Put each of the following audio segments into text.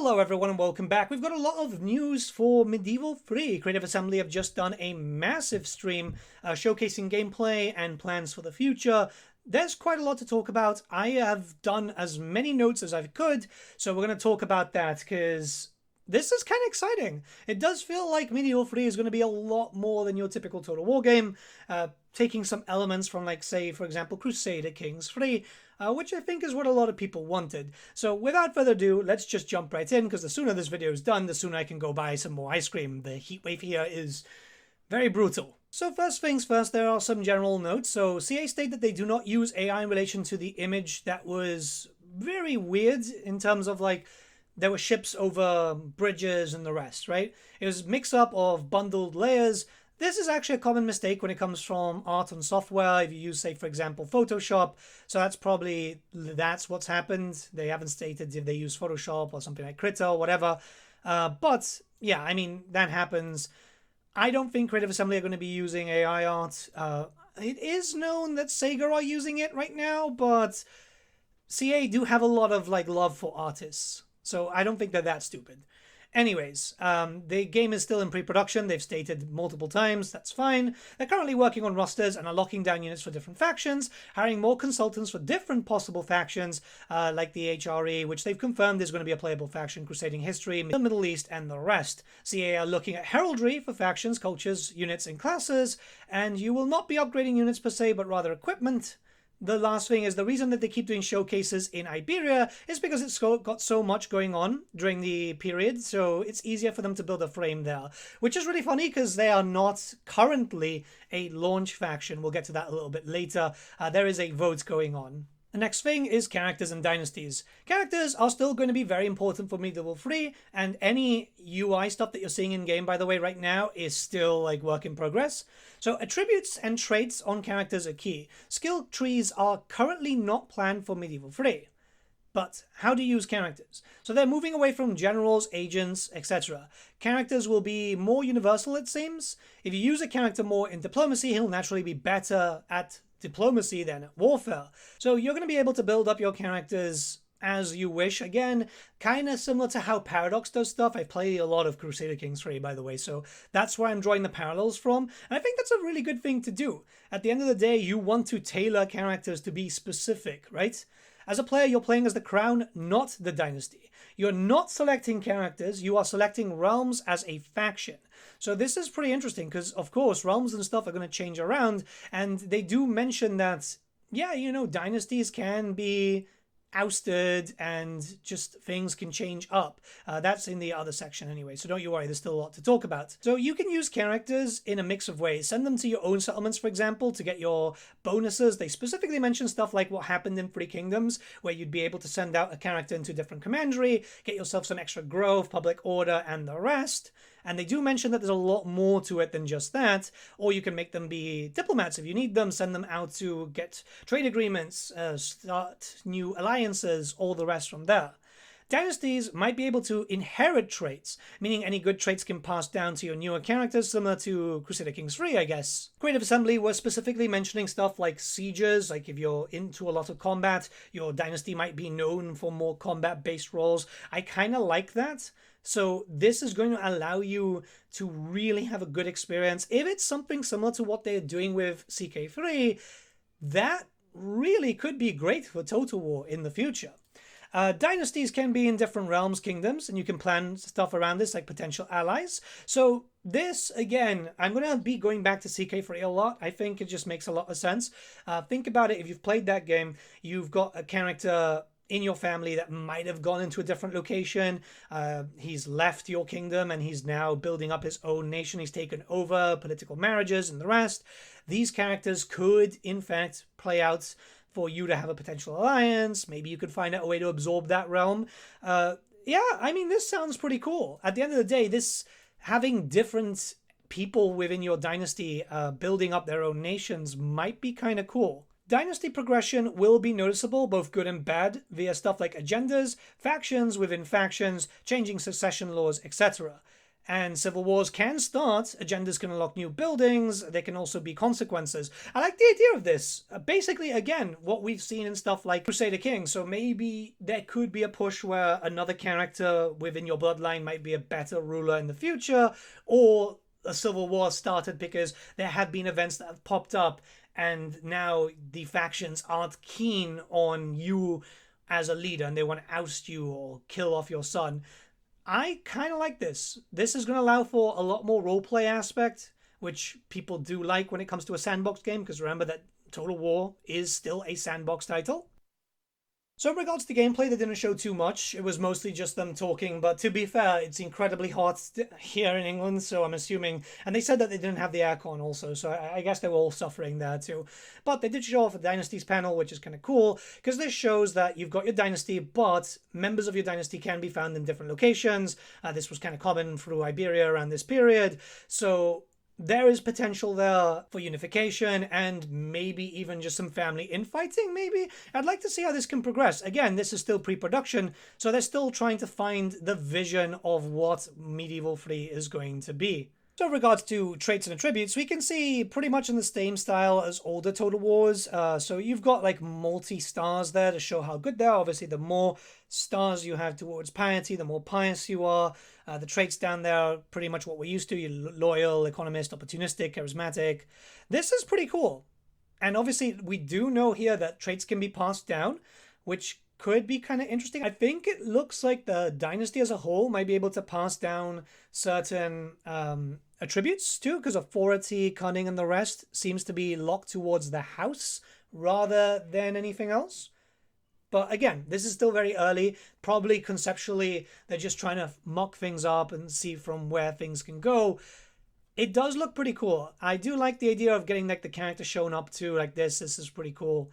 Hello everyone and welcome back. We've got a lot of news for Medieval 3. Creative Assembly have just done a massive stream showcasing gameplay and plans for the future. There's quite a lot to talk about. I have done as many notes as I could, so we're going to talk about that because this is kind of exciting. It does feel like Medieval 3 is going to be a lot more than your typical Total War game, taking some elements from, like, say, for example, Crusader Kings 3, which I think is what a lot of people wanted. So without further ado, let's just jump right in, because the sooner this video is done, the sooner I can go buy some more ice cream. The heat wave here is very brutal. So first things first, there are some general notes. So CA state that they do not use AI in relation to the image that was very weird in terms of, like, there were ships over bridges and the rest, right? It was a mix-up of bundled layers. This is actually a common mistake when it comes from art and software. If you use, say, for example, Photoshop, so that's what's happened. They haven't stated if they use Photoshop or something like Krita or whatever. But yeah, I mean, that happens. I don't think Creative Assembly are going to be using AI art. It is known that Sega are using it right now, but CA do have a lot of, like, love for artists. So I don't think they're that stupid. Anyways, the game is still in pre-production. They've stated multiple times. That's fine. They're currently working on rosters and are locking down units for different factions, hiring more consultants for different possible factions, like the HRE, which they've confirmed is going to be a playable faction, Crusading History, the Middle East, and the rest. CA are looking at heraldry for factions, cultures, units, and classes, and you will not be upgrading units per se, but rather equipment. The last thing is the reason that they keep doing showcases in Iberia is because it's got so much going on during the period, so it's easier for them to build a frame there. Which is really funny because they are not currently a launch faction. We'll get to that a little bit later. There is a vote going on. The next thing is characters and dynasties. Characters are still going to be very important for Medieval 3, and any UI stuff that you're seeing in game, by the way, right now is still, like, work in progress. So attributes and traits on characters are key. Skill trees are currently not planned for Medieval 3. But how to use characters? So they're moving away from generals, agents, etc. Characters will be more universal, it seems. If you use a character more in diplomacy, he'll naturally be better at diplomacy than at warfare. So you're going to be able to build up your characters as you wish. Again, kind of similar to how Paradox does stuff. I've played a lot of Crusader Kings 3, by the way, so that's where I'm drawing the parallels from. And I think that's a really good thing to do. At the end of the day, you want to tailor characters to be specific, right? As a player, you're playing as the crown, not the dynasty. You're not selecting characters, you are selecting realms as a faction. So this is pretty interesting because, of course, realms and stuff are going to change around, and they do mention that, yeah, you know, dynasties can be ousted and just things can change up. That's in the other section anyway, so don't you worry, there's still a lot to talk about. So you can use characters in a mix of ways. Send them to your own settlements, for example, to get your bonuses. They specifically mention stuff like what happened in Three Kingdoms, where you'd be able to send out a character into a different commandery, get yourself some extra growth, public order, and the rest. And they do mention that there's a lot more to it than just that. Or you can make them be diplomats if you need them, send them out to get trade agreements, start new alliances, all the rest from there. Dynasties might be able to inherit traits, meaning any good traits can pass down to your newer characters, similar to Crusader Kings 3, I guess. Creative Assembly was specifically mentioning stuff like sieges, like if you're into a lot of combat, your dynasty might be known for more combat-based roles. I kind of like that. So this is going to allow you to really have a good experience. If it's something similar to what they're doing with CK3, that really could be great for Total War in the future. Dynasties can be in different realms, kingdoms, and you can plan stuff around this, like potential allies. So this, again, I'm going to be going back to CK3 a lot. I think it just makes a lot of sense. Think about it. If you've played that game, you've got a character in your family that might have gone into a different location. He's left your kingdom and he's now building up his own nation. He's taken over political marriages and the rest. These characters could, in fact, play out for you to have a potential alliance. Maybe you could find out a way to absorb that realm. Yeah, I mean, this sounds pretty cool. At the end of the day, this having different people within your dynasty building up their own nations might be kind of cool. Dynasty progression will be noticeable, both good and bad, via stuff like agendas, factions within factions, changing succession laws, etc. And civil wars can start, agendas can unlock new buildings, there can also be consequences. I like the idea of this. Basically, again, what we've seen in stuff like Crusader Kings, so maybe there could be a push where another character within your bloodline might be a better ruler in the future, or a civil war started because there have been events that have popped up and now the factions aren't keen on you as a leader and they want to oust you or kill off your son. I kind of like this. This is going to allow for a lot more roleplay aspect, which people do like when it comes to a sandbox game, because remember that Total War is still a sandbox title. So in regards to gameplay, they didn't show too much. It was mostly just them talking, but to be fair, it's incredibly hot here in England, so I'm assuming... And they said that they didn't have the aircon also, so I guess they were all suffering there too. But they did show off a Dynasties panel, which is kind of cool, because this shows that you've got your dynasty, but members of your dynasty can be found in different locations. This was kind of common through Iberia around this period, so... there is potential there for unification and maybe even just some family infighting, maybe? I'd like to see how this can progress. Again, this is still pre-production, so they're still trying to find the vision of what Medieval 3 is going to be. So in regards to traits and attributes, we can see pretty much in the same style as older Total Wars. So you've got like multi-stars there to show how good they are. Obviously, the more stars you have towards piety, the more pious you are. The traits down there are pretty much what we're used to. You're loyal, economist, opportunistic, charismatic. This is pretty cool. And obviously, we do know here that traits can be passed down, which could be kind of interesting. I think it looks like the dynasty as a whole might be able to pass down certain attributes too, because authority, cunning, and the rest seems to be locked towards the house rather than anything else. But again, this is still very early. Probably conceptually, they're just trying to mock things up and see from where things can go. It does look pretty cool. I do like the idea of getting like the character shown up to like this. This is pretty cool.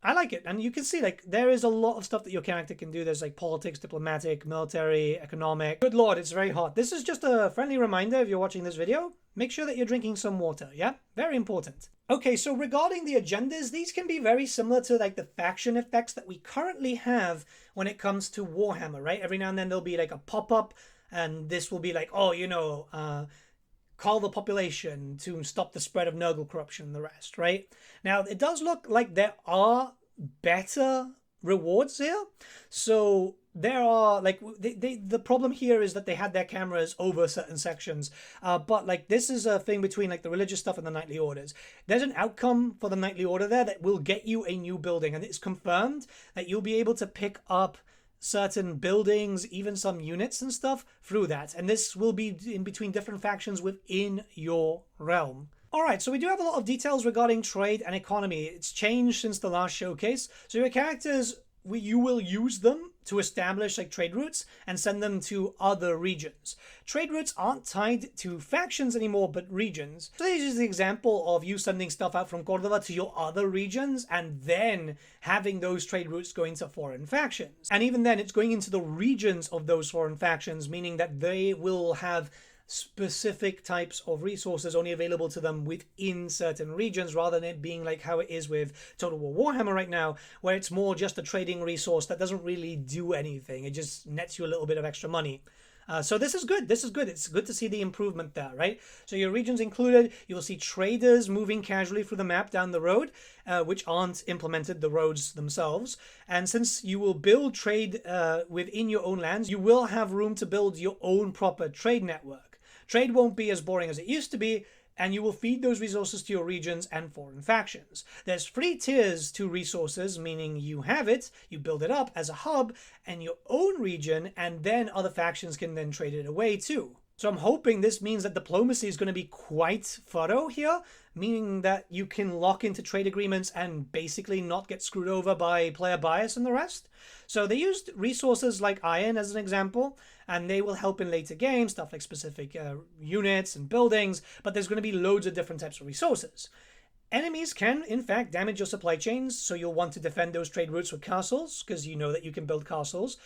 I like it. And you can see like there is a lot of stuff that your character can do. There's like politics, diplomatic, military, economic. Good lord, it's very hot. This is just a friendly reminder if you're watching this video. Make sure that you're drinking some water, yeah? Very important. Okay, so regarding the agendas, these can be very similar to like the faction effects that we currently have when it comes to Warhammer, right? Every now and then there'll be like a pop-up and this will be like, oh, you know, call the population to stop the spread of Nurgle corruption and the rest, right? Now, it does look like there are better rewards here. So there are, like, the problem here is that they had their cameras over certain sections. But, like, this is a thing between, like, the religious stuff and the knightly orders. There's an outcome for the knightly order there that will get you a new building. And it's confirmed that you'll be able to pick up certain buildings, even some units and stuff through that. And this will be in between different factions within your realm. Alright, so we do have a lot of details regarding trade and economy. It's changed since the last showcase. So your characters, you will use them to establish like trade routes and send them to other regions. Trade routes aren't tied to factions anymore, but regions. So this is the example of you sending stuff out from Cordova to your other regions and then having those trade routes going to foreign factions. And even then, it's going into the regions of those foreign factions, meaning that they will have specific types of resources only available to them within certain regions, rather than it being like how it is with Total War Warhammer right now, where it's more just a trading resource that doesn't really do anything. It just nets you a little bit of extra money. So this is good. This is good. It's good to see the improvement there, right? So your regions included, you'll see traders moving casually through the map down the road, which aren't implemented, the roads themselves. And since you will build trade within your own lands, you will have room to build your own proper trade network. Trade won't be as boring as it used to be, and you will feed those resources to your regions and foreign factions. There's 3 tiers to resources, meaning you have it, you build it up as a hub, and your own region, and then other factions can then trade it away too. So I'm hoping this means that diplomacy is going to be quite thorough here, meaning that you can lock into trade agreements and basically not get screwed over by player bias and the rest. So they used resources like iron as an example, and they will help in later games, stuff like specific units and buildings, but there's going to be loads of different types of resources. Enemies can, in fact, damage your supply chains, so you'll want to defend those trade routes with castles, because you know that you can build castles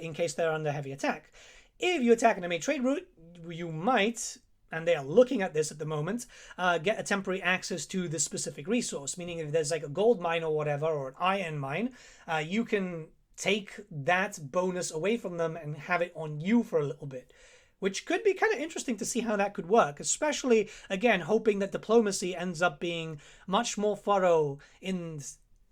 in case they're under heavy attack. If you attack an enemy trade route, you might, and they are looking at this at the moment, get a temporary access to this specific resource, meaning if there's like a gold mine or whatever, or an iron mine, you can take that bonus away from them and have it on you for a little bit, which could be kind of interesting to see how that could work, especially, again, hoping that diplomacy ends up being much more thorough, in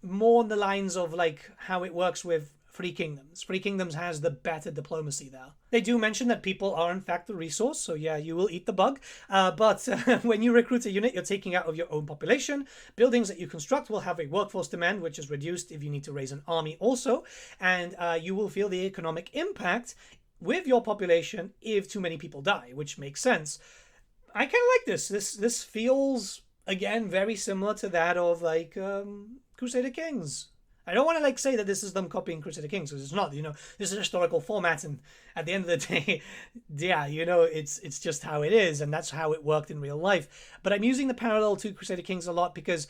more on the lines of like how it works with Free Kingdoms. Free Kingdoms has the better diplomacy there. They do mention that people are in fact the resource, so yeah, you will eat the bug. But when you recruit a unit, you're taking out of your own population. Buildings that you construct will have a workforce demand, which is reduced if you need to raise an army also. And you will feel the economic impact with your population if too many people die, which makes sense. I kind of like this. This feels, again, very similar to that of like Crusader Kings. I don't want to like say that this is them copying Crusader Kings, because it's not. This is a historical format, and at the end of the day, yeah, it's just how it is, and that's how it worked in real life. But I'm using the parallel to Crusader Kings a lot because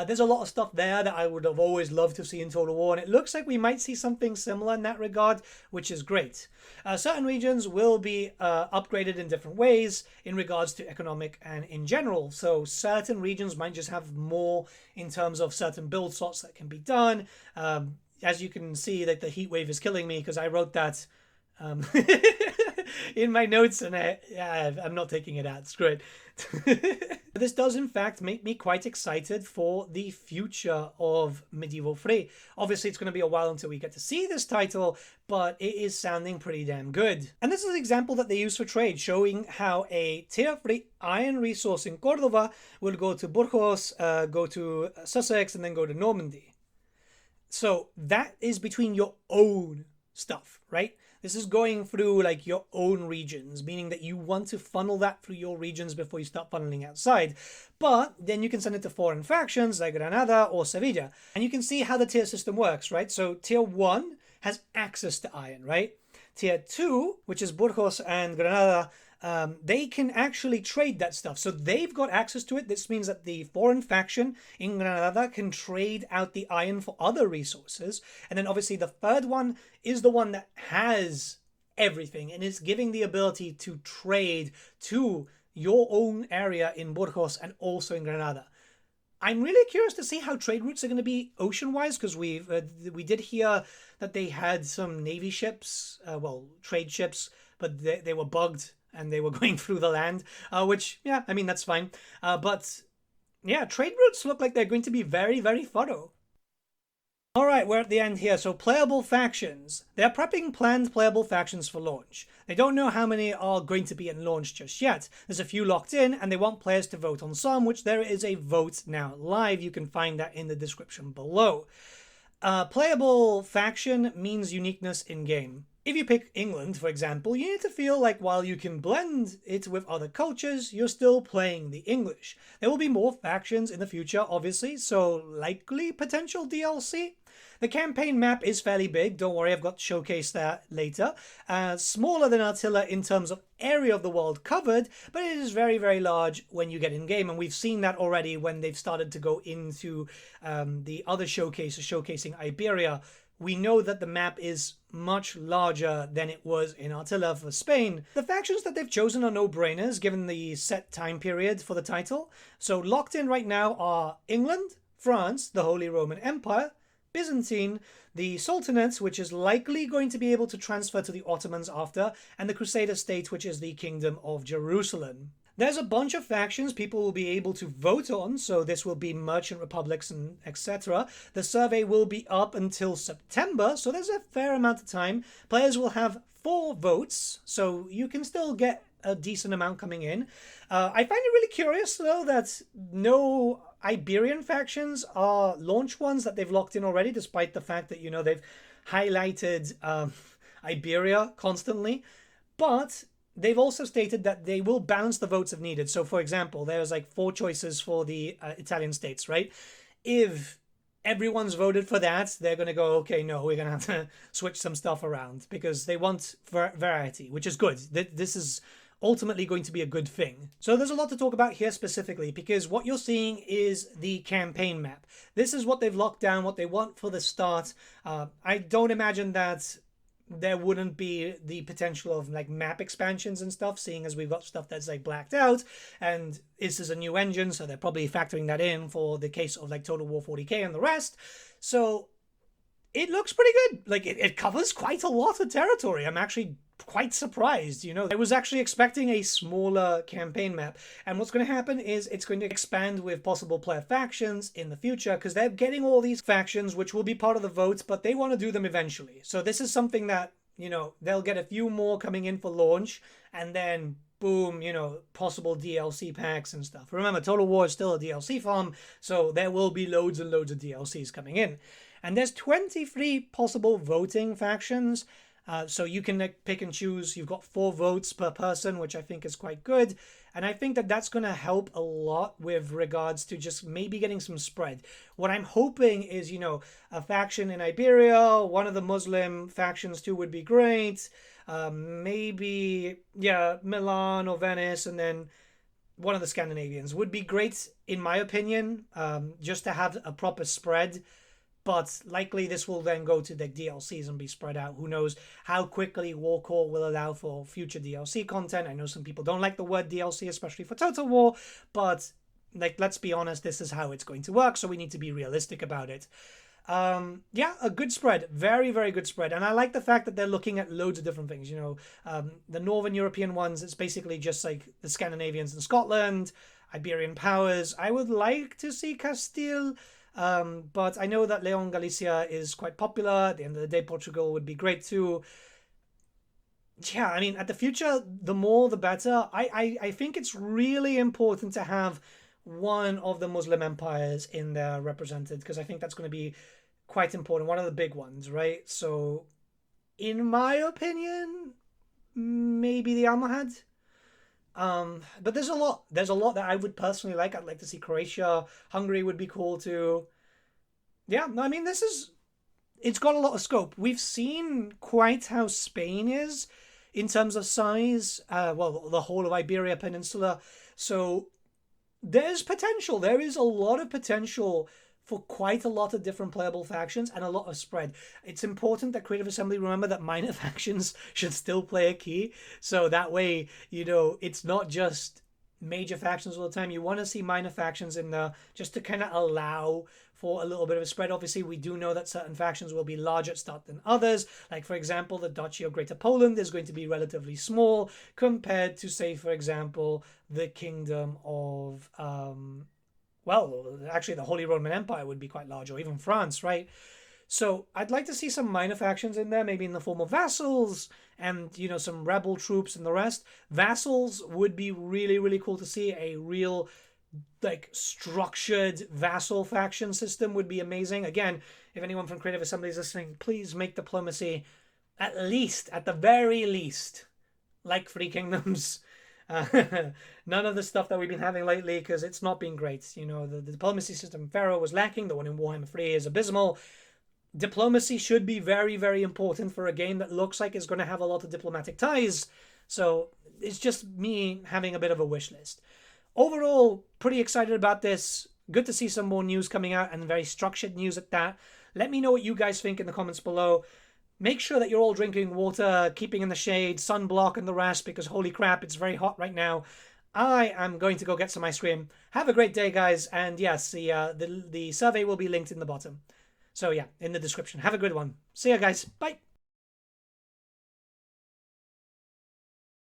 there's a lot of stuff there that I would have always loved to see in Total War, and it looks like we might see something similar in that regard, which is great. Certain regions will be upgraded in different ways in regards to economic and in general. So certain regions might just have more in terms of certain build slots that can be done. As you can see, that the heat wave is killing me because I wrote that in my notes, and I'm not taking it out. Screw it. This does in fact make me quite excited for the future of Medieval 3. Obviously it's going to be a while until we get to see this title, but it is sounding pretty damn good. And this is an example that they use for trade, showing how a tier 3 iron resource in Cordova will go to Burgos, go to Sussex, and then go to Normandy. So that is between your own stuff, right? This is going through like your own regions, meaning that you want to funnel that through your regions before you start funneling outside. But then you can send it to foreign factions like Granada or Sevilla. And you can see how the tier system works, right? So tier 1 has access to iron, right? Tier 2, which is Burgos and Granada, they can actually trade that stuff. So they've got access to it. This means that the foreign faction in Granada can trade out the iron for other resources. And then obviously the third one is the one that has everything and is giving the ability to trade to your own area in Burgos and also in Granada. I'm really curious to see how trade routes are going to be ocean-wise, because we did hear that they had some navy ships, trade ships, but they were bugged and they were going through the land, which, yeah, I mean, that's fine. But, yeah, trade routes look like they're going to be very, very thorough. All right, we're at the end here. So playable factions. They're prepping planned playable factions for launch. They don't know how many are going to be in launch just yet. There's a few locked in, and they want players to vote on some, which there is a vote now live. You can find that in the description below. Playable faction means uniqueness in-game. If you pick England, for example, you need to feel like while you can blend it with other cultures, you're still playing the English. There will be more factions in the future, obviously, so likely potential DLC. The campaign map is fairly big. Don't worry, I've got to showcase that later. Smaller than Attila in terms of area of the world covered, but it is very, very large when you get in-game, and we've seen that already when they've started to go into the other showcases, showcasing Iberia. We know that the map is much larger than it was in Attila for Spain. The factions that they've chosen are no-brainers given the set time period for the title. So locked in right now are England, France, the Holy Roman Empire, Byzantine, the Sultanates, which is likely going to be able to transfer to the Ottomans after, and the Crusader state, which is the Kingdom of Jerusalem. There's a bunch of factions people will be able to vote on, so this will be merchant republics and etc. The survey will be up until September, so there's a fair amount of time. Players will have 4 votes, so you can still get a decent amount coming in. I find it really curious, though, that no Iberian factions are launch ones that they've locked in already, despite the fact that, they've highlighted Iberia constantly. But they've also stated that they will balance the votes if needed. So, for example, there's like 4 choices for the Italian states, right? If everyone's voted for that, they're going to go, okay, no, we're going to have to switch some stuff around because they want variety, which is good. This is ultimately going to be a good thing. So there's a lot to talk about here specifically, because what you're seeing is the campaign map. This is what they've locked down, what they want for the start. I don't imagine that there wouldn't be the potential of like map expansions and stuff, seeing as we've got stuff that's like blacked out, and this is a new engine, so they're probably factoring that in for the case of like Total War 40k and the rest. So it looks pretty good. Like, it covers quite a lot of territory. I'm actually quite surprised, you know. I was actually expecting a smaller campaign map. And what's going to happen is it's going to expand with possible player factions in the future, because they're getting all these factions, which will be part of the votes, but they want to do them eventually. So this is something that, you know, they'll get a few more coming in for launch, and then boom, you know, possible DLC packs and stuff. Remember, Total War is still a DLC farm, so there will be loads and loads of DLCs coming in. And there's 23 possible voting factions, so you can pick and choose. You've got 4 votes per person, which I think is quite good. And I think that that's going to help a lot with regards to just maybe getting some spread. What I'm hoping is, you know, a faction in Iberia, one of the Muslim factions too would be great. Maybe, yeah, Milan or Venice, and then one of the Scandinavians would be great, in my opinion, just to have a proper spread. But likely this will then go to the DLCs and be spread out. Who knows how quickly Warcore will allow for future DLC content. I know some people don't like the word DLC, especially for Total War, but like, let's be honest, this is how it's going to work, so we need to be realistic about it. Yeah, a good spread. Very, very good spread. And I like the fact that they're looking at loads of different things. You know, the Northern European ones, it's basically just like the Scandinavians and Scotland, Iberian powers. I would like to see Castile. But I know that Leon Galicia is quite popular. At the end of the day, Portugal would be great too. Yeah, I mean, at the future, the more the better. I think it's really important to have one of the Muslim empires in there represented, because I think that's going to be quite important. One of the big ones, right? So, in my opinion, maybe the Almohad. But there's a lot. There's a lot that I would personally like. I'd like to see Croatia. Hungary would be cool too. Yeah, I mean, it's got a lot of scope. We've seen quite how Spain is in terms of size. Well, the whole of Iberia Peninsula. So there's potential. There is a lot of potential for quite a lot of different playable factions and a lot of spread. It's important that Creative Assembly remember that minor factions should still play a key. So that way, you know, it's not just major factions all the time. You want to see minor factions in there just to kind of allow for a little bit of a spread. Obviously, we do know that certain factions will be larger at start than others. Like, for example, the Duchy of Greater Poland is going to be relatively small compared to, say, for example, the Kingdom of... well, actually, the Holy Roman Empire would be quite large, or even France, right? So I'd like to see some minor factions in there, maybe in the form of vassals and, you know, some rebel troops and the rest. Vassals would be really, really cool to see. A real, like, structured vassal faction system would be amazing. Again, if anyone from Creative Assembly is listening, please make diplomacy, at least, at the very least, like Three Kingdoms. None of the stuff that we've been having lately, because it's not been great. You know, the diplomacy system in Pharaoh was lacking. The one in Warhammer 3 is abysmal. Diplomacy should be very, very important for a game that looks like it's going to have a lot of diplomatic ties. So it's just me having a bit of a wish list. Overall, pretty excited about this. Good to see some more news coming out, and very structured news at that. Let me know what you guys think in the comments below. Make sure that you're all drinking water, keeping in the shade, sunblock and the rest, because holy crap, it's very hot right now. I am going to go get some ice cream. Have a great day, guys. And yes, the survey will be linked in the bottom. So yeah, in the description. Have a good one. See ya, guys. Bye.